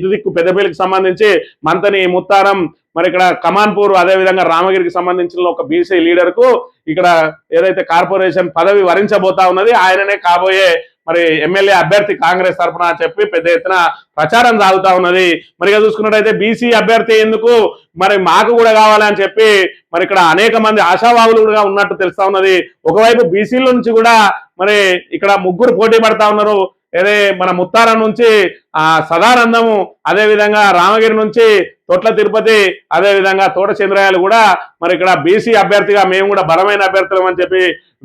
దిక్కు పెద్దపల్లికి సంబంధించి మంతని ముత్తారం మరి ఇక్కడ కమాన్పూర్ అదేవిధంగా రామగిరికి సంబంధించిన ఒక బీసీ లీడర్ కు ఇక్కడ ఏదైతే కార్పొరేషన్ పదవి వరించబోతా ఉన్నది ఆయననే కాబోయే మరి ఎమ్మెల్యే అభ్యర్థి కాంగ్రెస్ తరఫున చెప్పి పెద్ద ఎత్తున ప్రచారం సాగుతా ఉన్నది. మరి చూసుకున్నట్టయితే బీసీ అభ్యర్థి ఎందుకు మరి మాకు కూడా కావాలని చెప్పి మరి ఇక్కడ అనేక మంది ఆశావాహులు కూడా ఉన్నట్టు తెలుస్తా ఉన్నది. ఒకవైపు బీసీల నుంచి కూడా మరి ఇక్కడ ముగ్గురు పోటీ పడతా ఉన్నారు. ఏదే మన ముత్తారం నుంచి సదానందము, అదేవిధంగా రామగిరి నుంచి తొట్ల తిరుపతి, అదేవిధంగా తోట చంద్రయాలు కూడా మరి ఇక్కడ బీసీ అభ్యర్థిగా మేము కూడా బలమైన అభ్యర్థులం అని చెప్పి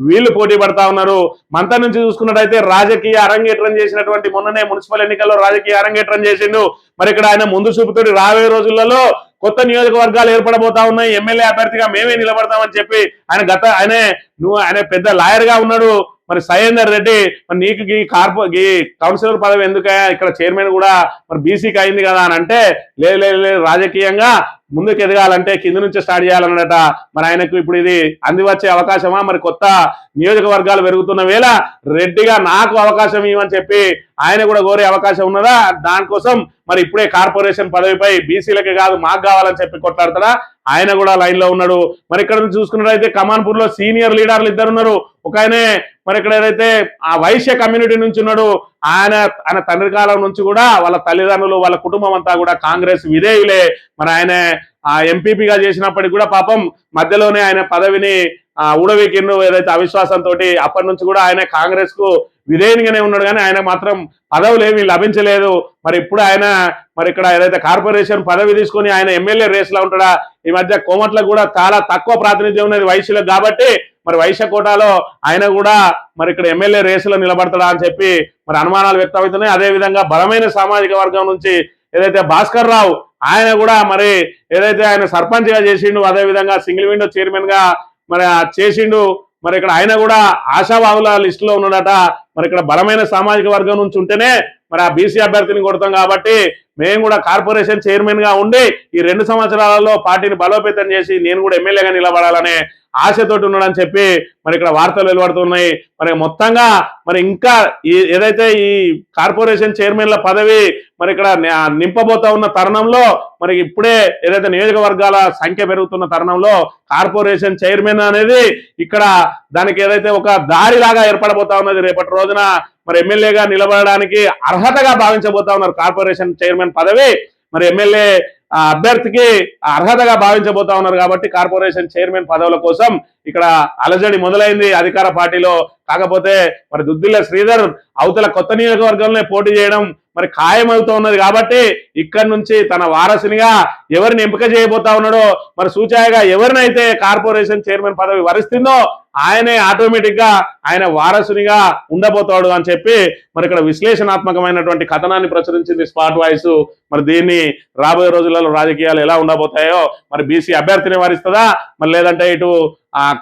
వీళ్ళు పోటీ పడతా ఉన్నారు. మంత నుంచి చూసుకున్నట్టయితే రాజకీయ అరంగేట్రం చేసినటువంటి మొన్ననే మున్సిపల్ ఎన్నికల్లో రాజకీయ అరంగేట్రం చేసిండు. మరి ఇక్కడ ఆయన ముందు చూపుతోటి రాబోయే రోజులలో కొత్త నియోజకవర్గాలు ఏర్పడబోతా ఉన్నాయి, ఎమ్మెల్యే అభ్యర్థిగా మేమే నిలబడతామని చెప్పి ఆయన పెద్ద లాయర్ గా ఉన్నాడు. మరి సయేందర్ రెడ్డి మరి నీకు ఈ కౌన్సిలర్ పదవి ఎందుకయ్యా, ఇక్కడ చైర్మన్ కూడా మరి బీసీకి అయింది కదా అని అంటే లేదు రాజకీయంగా ముందుకు ఎదగాలంటే కింద నుంచి స్టార్ట్ చేయాలన్నట. మరి ఆయనకు ఇప్పుడు ఇది అంది వచ్చే అవకాశమా? మరి కొత్త నియోజకవర్గాలు పెరుగుతున్న వేళ రెడ్డిగా నాకు అవకాశం ఇవ్వని చెప్పి ఆయన కూడా కోరే అవకాశం ఉన్నదా? దానికోసం మరి ఇప్పుడే కార్పొరేషన్ పదవిపై బీసీలకే కాదు మాకు కావాలని చెప్పి కొట్లాడుతాడా? ఆయన కూడా లైన్ లో ఉన్నాడు. మరి ఇక్కడ నుంచి చూసుకున్నట్టయితే కమాన్పూర్ లో సీనియర్ లీడర్లు ఇద్దరు ఉన్నారు. ఒక ఆయనే మరి ఇక్కడ ఏదైతే ఆ వైశ్య కమ్యూనిటీ నుంచి ఉన్నాడు, ఆయన తండ్రి కాలం నుంచి కూడా వాళ్ళ తల్లిదండ్రులు వాళ్ళ కుటుంబం అంతా కూడా కాంగ్రెస్ విధేయులే. మరి ఆయన ఎంపీపీగా చేసినప్పటికీ కూడా పాపం మధ్యలోనే ఆయన పదవిని ఊడవీకిండు ఏదైతే అవిశ్వాసంతో. అప్పటి నుంచి కూడా ఆయన కాంగ్రెస్ కు విధేయునిగానే ఉన్నాడు, కానీ ఆయన మాత్రం పదవులు ఏమీ లభించలేదు. మరి ఇప్పుడు ఆయన మరి ఇక్కడ ఏదైతే కార్పొరేషన్ పదవి తీసుకొని ఆయన ఎమ్మెల్యే రేస్ లో ఉంటాడా? ఈ మధ్య కోమట్లకు కూడా చాలా తక్కువ ప్రాతినిధ్యం ఉన్నది వైశ్యులకు, కాబట్టి మరి వైశ్య కోటాలో ఆయన కూడా మరి ఇక్కడ ఎమ్మెల్యే రేసులో నిలబడతాడా అని చెప్పి మరి అనుమానాలు వ్యక్తమవుతున్నాయి. అదేవిధంగా బలమైన సామాజిక వర్గం నుంచి ఏదైతే భాస్కర్ రావు ఆయన కూడా మరి ఏదైతే ఆయన సర్పంచ్ గా చేసిండు, అదేవిధంగా సింగిల్ విండో చైర్మన్ గా మరి చేసిండు. మరి ఇక్కడ ఆయన కూడా ఆశావాహుల లిస్టులో ఉన్నాడట. మరి ఇక్కడ బలమైన సామాజిక వర్గం నుంచి ఉంటేనే మరి ఆ బీసీ అభ్యర్థిని కొడతాం, కాబట్టి మేము కూడా కార్పొరేషన్ చైర్మన్ గా ఉండి ఈ 2 సంవత్సరాలలో పార్టీని బలోపేతం చేసి నేను కూడా ఎమ్మెల్యేగా నిలబడాలనే ఆశతోటి ఉన్నాడని చెప్పి మరి ఇక్కడ వార్తలు వెలువడుతున్నాయి. మరి మొత్తంగా మరి ఇంకా ఏదైతే ఈ కార్పొరేషన్ చైర్మన్ల పదవి మరి ఇక్కడ నింపబోతా ఉన్న తరుణంలో మరి ఇప్పుడే ఏదైతే నియోజకవర్గాల సంఖ్య పెరుగుతున్న తరుణంలో కార్పొరేషన్ చైర్మన్ అనేది ఇక్కడ దానికి ఏదైతే ఒక దారిలాగా ఏర్పడబోతా ఉన్నది. రేపటి రోజున మరి ఎమ్మెల్యేగా నిలబడడానికి అర్హతగా భావించబోతా ఉన్నారు కార్పొరేషన్ చైర్మన్ పదవి. మరి ఎమ్మెల్యే అభ్యర్థికి అర్హతగా భావించబోతా ఉన్నారు, కాబట్టి కార్పొరేషన్ చైర్మన్ పదవుల కోసం ఇక్కడ అలజడి మొదలైంది అధికార పార్టీలో. కాకపోతే మరి దుద్దిల్ల శ్రీధర్ అవతల కొత్త నియోజకవర్గంలో పోటీ చేయడం మరి ఖాయమవుతూ ఉన్నది, కాబట్టి ఇక్కడి నుంచి తన వారసునిగా ఎవరిని ఎంపిక చేయబోతా ఉన్నాడో మరి సూచాయగా ఎవరినైతే కార్పొరేషన్ చైర్మన్ పదవి వరిస్తుందో ఆయనే ఆటోమేటిక్ గా ఆయన వారసునిగా ఉండబోతాడు అని చెప్పి మరి ఇక్కడ విశ్లేషణాత్మకమైనటువంటి కథనాన్ని ప్రచురించింది స్పాట్ వాయిస్. మరి దీన్ని రాబోయే రోజులలో రాజకీయాలు ఎలా ఉండబోతాయో, మరి బీసీ అభ్యర్థిని వరిస్తుందా, మరి లేదంటే ఇటు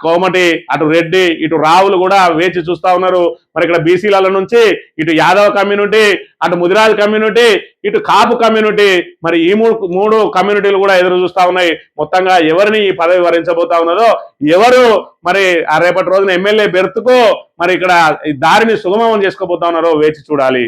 కోమటి అటు రెడ్డి ఇటు రావులు కూడా వేచి చూస్తా ఉన్నారు. మరి ఇక్కడ బీసీల నుంచి ఇటు యాదవ కమ్యూనిటీ, అటు ముదిరాజ్ కమ్యూనిటీ, ఇటు కాపు కమ్యూనిటీ, మరి ఈ మూడు కమ్యూనిటీలు కూడా ఎదురు చూస్తా ఉన్నాయి. మొత్తంగా ఎవరిని ఈ పదవి వరించబోతా ఉన్నదో, ఎవరు మరి రేపటి రోజున ఎమ్మెల్యే బెర్త్కు మరి ఇక్కడ దారిని సుగమం చేసుకోబోతా ఉన్నారో వేచి చూడాలి.